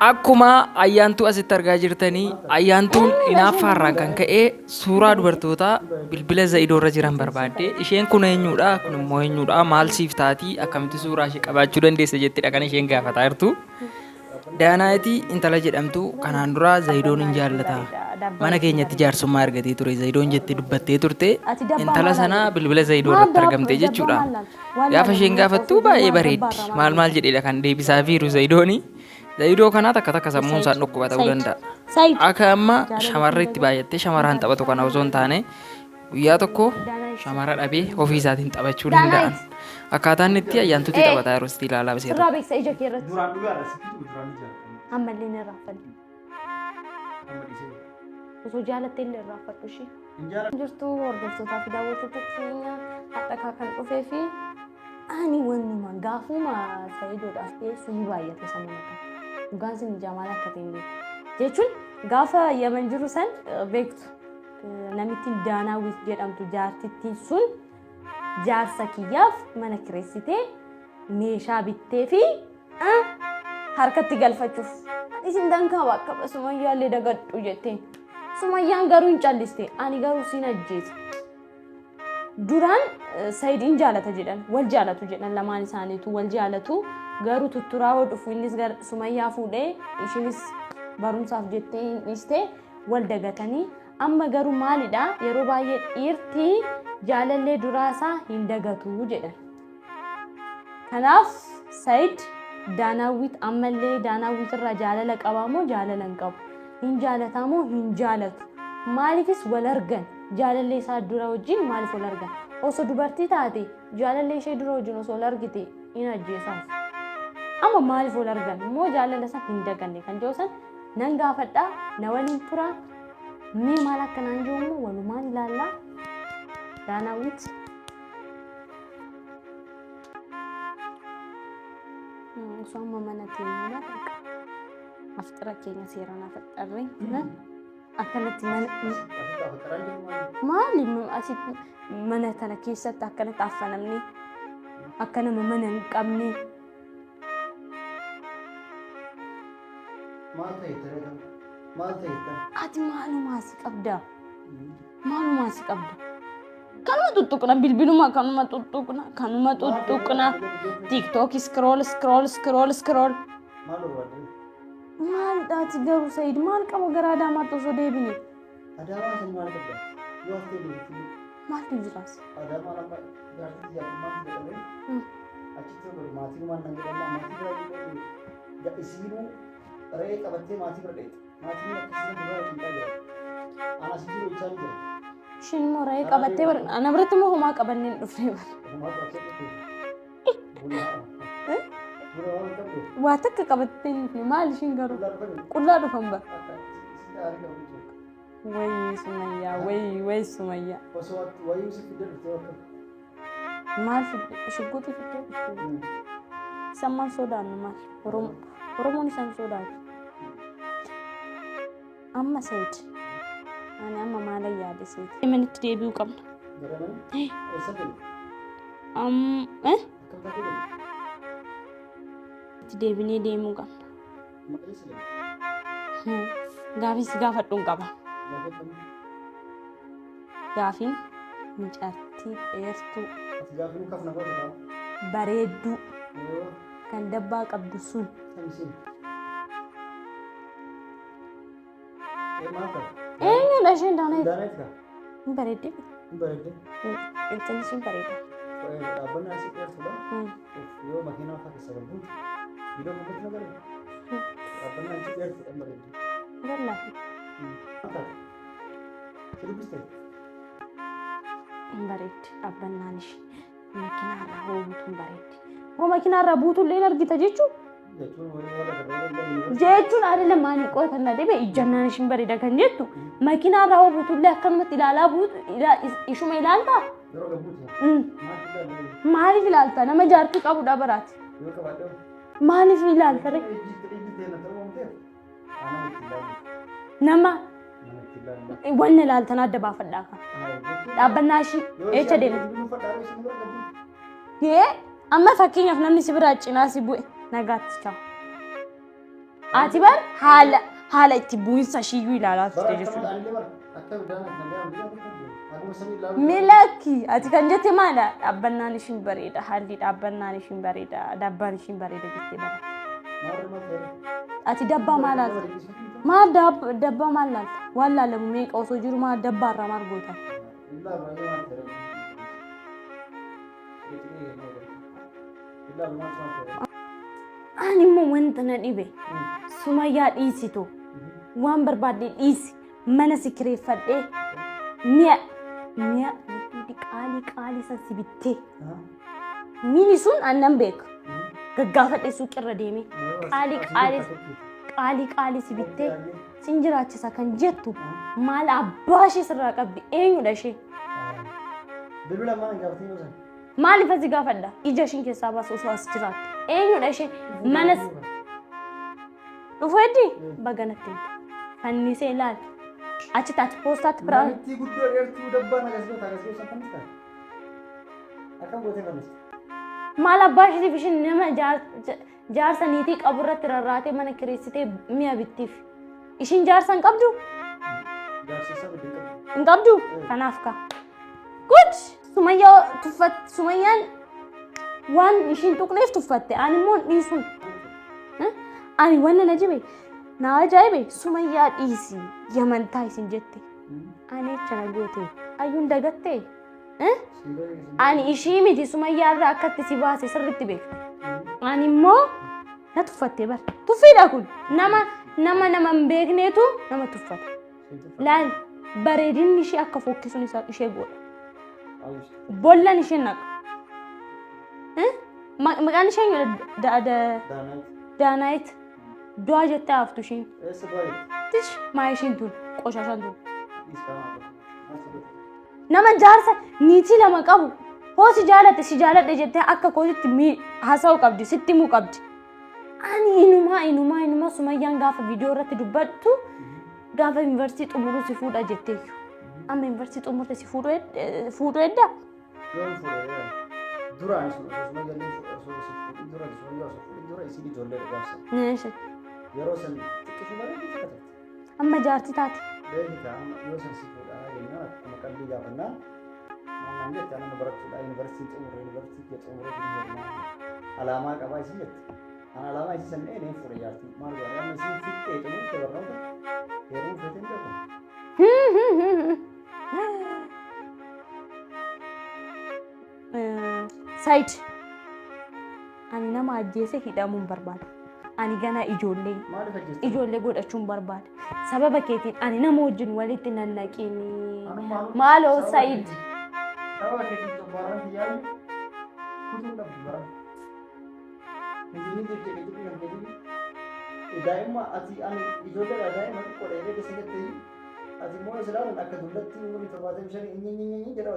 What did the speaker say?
akkuma ayyaantuu asitti argaa jirtanii ayyaantuun inaaffaarraan kan ka'e suuraa dubartoota bilbila za'idoorra jiran barbaadde isheen kun eenyudha kun immoo eenyudha maal siif taatii akkamitti suuraa ishee qabaachuu dandeessa jettidha kan isheen gaafataa jirtu. Daanaayitii intala jedhamtu kanaan dura za'idoon hin jaallata mana keenyatti jaarsummaa argatee ture za'idoon jettee dubbattee turte intala sana bilbila za'idoorratti argamte jechuudha. Gaafa isheen gaafattu baay'ee bareeddi maal jedheedha kan deebisaa fiiru za'idooni. Zaidoo kana takka sammuun isaan dhukkuba ta'uu danda'a. Akka amma shamarra itti baay'attee shamarraan taphatu kana osoo hin taane guyyaa tokko shamara dhabee ofii isaatiin taphachuu danda'an. Akkaataan itti ayyaantuutti taphataa yeroo itti ilaalaa biseera. Suuraa beeksisa ija kee irratti. Ammallee ni raafadhu. Osoo jaalattee illee raafadhu ishee. Jirtuu hordoftootaa fi daawwattoota keenya hadhakaa kan dhufee fi ani wannuma gaafuma Zaidoodhaaf dhiyeessu ni baay'ate sammuu mataa. Dhugaan sin jamaala akka ta'e beeku. Jechuun gaafa Yaman jiru san beektu namittiin Daanaawit jedhamtu jaartittiin sun jaarsa kiyyaaf mana kireessitee meeshaa bittee fi harkatti galfachuuf isin dankaa bakka Sumayyaallee dagadhu jetteen. Sumayyaan garuu hin calliste ani garuu sin ajjeese. Duraan Saidin jaalata jedhan wal jaalatu jedhan lamaan isaaniitu wal jaalatu. Garuu tutturaa hodhuuf innis Sumayyaa fuudhee ishinis barumsaaf jettee dhiistee wal dagatanii amma garuu maalidha yeroo baay'ee dhiirti jaalallee duraasaa hin dagatu jedhan. Kanaaf Said Daanaawit ammallee Daanaawit irraa jaalala qabaa moo jaalala hin qabu? Hin jaalataa moo hin jaalatu? Maaliifis wal argan? Jaalallee isaa dura wajjin maaliif wal argan? Osoo dubartii taate jaalallee ishee dura wajjin osoo wal argite hin ajjeesaaf. Amma maaliif wal argan moo jaalala isaa hin daganne kan jedhu san nan gaafadha na waliin tura mee maal akka naan jedhu walumaan ilaallaa Daanaawit Somma mana teenya aftara keenya seeraan afaxarre akkanatti maali nu asitti mana kana keessatti akkanatti affanamne akka nama mana hin qabne ati maalumaa si qabda kanuma tuttuqna bilbiluma kanuma tuttuqna TikTok scroll maal daati garuu Said maal qaba gara Adaamaatti osoo deebine Adaamaa san maal qabda yoo haftee deebitee maaltu jiraas Adaamaa lama gaartii jaalummaa jedhamee achitti maatii waan nan jedhamu maatii bira isiinuu re'ee qabattee maatii bira dheete maatiin akkasii dura hin dhabe anas jiru isaan jira shin moo re'ee qabattee bira ana biratti moo homaa qabanneen dhufee waa takka qabattee maal ishiin garuu qullaa dhufan ba way Sumayyaa maal shugguutii fiddee isaan maal sodaannu maal Oromoon isaan sodaatu amma Said ani amma maala yaade Said manitti deebi'uu qabna itti deebinee deemuu qabna gaafis gaafadhuun qaba gaafiin mucattii dheertuu bareedduu kan dabbaa qabdu sun eenyudha isheen Daanaayit hin bareedde iltiin isheen bareeda dhaabbanni asii dheertuudha yoo makiinaa fakki sababuun bidoo mukkatti na bareeda dhaabbanni asii dheertuudha bareedde gallaafi sirbistee hin bareedde dhaabbannaan ishee makiinaarraa hoobuutuun bareedde hoo makiinaarraa buutullee argita jechuun አይደለም ማን ቆይተና ደበ ይጀናንሽ በሬዳ ከንጀቱ መኪናራ ወቡቱላ ከመት ኢላላ ቡት ኢሹማ ኢላልታ ማሊፍ ኢላልታ ነመጃርቱ ቀቡ ዳበራት ማሊፍ ኢላልታ ነማ ወን ኢላልታ ናደባ ፈዳካ ዳበናሺ ኤቸ ደነ የ አማ ፈኪኛ ፍነምኒ ሲብራጭና ሲቡ ነጋት ቻው Ati bar haala itti bu'insa shiyyuu ilaalaa turte jechuudha. Milaki ati kan jette maala dhaabbannaan ishiin bareeda haalli dhaabbannaan ishiin bareeda dabbaan ishiin bareeda jettee bara. Ati dabbaa maal laalta? Maal dabbaa maal laalta? Waan laalamu meeqa osoo jiru maal dabbaa irraa maal goota? Ani immoo wanta na dhibe Sumayyaa dhiisitu waan barbaadde dhiisi mana si kireeffadhee mi'a qaalii san si bittee miini sun annan beeka gaggaafadhee suuqirra deemee qaalii si bittee sin jiraachisa kan jettu maal abbaa ishee sirraa qabdi eenyudha ishee? Maaliif asi gaafadha? Ija ishiin keessaa baasu osoo as jiraatte eenyudha ishee? Manas dhufeeddi baganatti fannisee ilaali. Achi taati poostaatti biraan. Maal abbaa isheetiif ishiin nama jaarsa niitii qabu irratti rarraatee mana kireessitee mi'a bittiif. Ishiin jaarsa hin qabdu? Hin qabdu? Kanaaf ka. Good! Sumayyaan waan ishiin tuqneef tuffatte. Ani immoo dhiisuun. Ani wanna na jibe. Na ajaa'ibe Sumayyaa dhiisi yamantaa isin jette. Ani echana goote ayyuun dagatte. Ani ishii miti Sumayyaa irraa akkatti si baase sirriitti beekta. Ani immoo na tuffatte bara. Tuffiidha kun nama hin beekneetu nama tuffata. Laal bareedinni ishee akka fokkisuun ishee godha. Bollan ishee naqa. Maqaan ishee Daanaayit. Dua jettee haftu ishiin. Tish maa ishiin tun qoshashan tun. Nama jaarsa niitii lama qabu hoo si jaaladhe jettee akka kootitti haasa'uu qabdi sitti himuu qabdi. Ani inumaa Sumayyaan gaafa viidiyoo irratti dubbattu gaafa yuunivarsiitii xumuruu si fuudha jettee. Amma yuunivarsiitii xumurte si fuudhu edda? Duraan yeroo san xiqqishu malee bitate. Amma jaartii taate. Beekita yoo san si fuudhaa jennaan akkuma qalbii gaafannaan maal jette nama barattuudha yuunivarsiitii xumuree alaamaa qabaa isin jette. Ana alaamaa isin san dhee fuudhe jaartii maal godha amma isin fixxee xumurte barnoota yeroo feeteen beeku. Saayid ani nama ajjeese hidhamuun barbaada. Ani gana ijoollee godhachuun barbaada. Sababa keetiin ani nama wajjin walitti nannaqini. Maaloo Saayid. Sababa keetiin xumuraan biyyaa kutuun dhabdu bara. Daa'imma ati ani ijoollee daa'imma qoodee deesee ati immoo silaa akka dullatti umurii 75 jedha.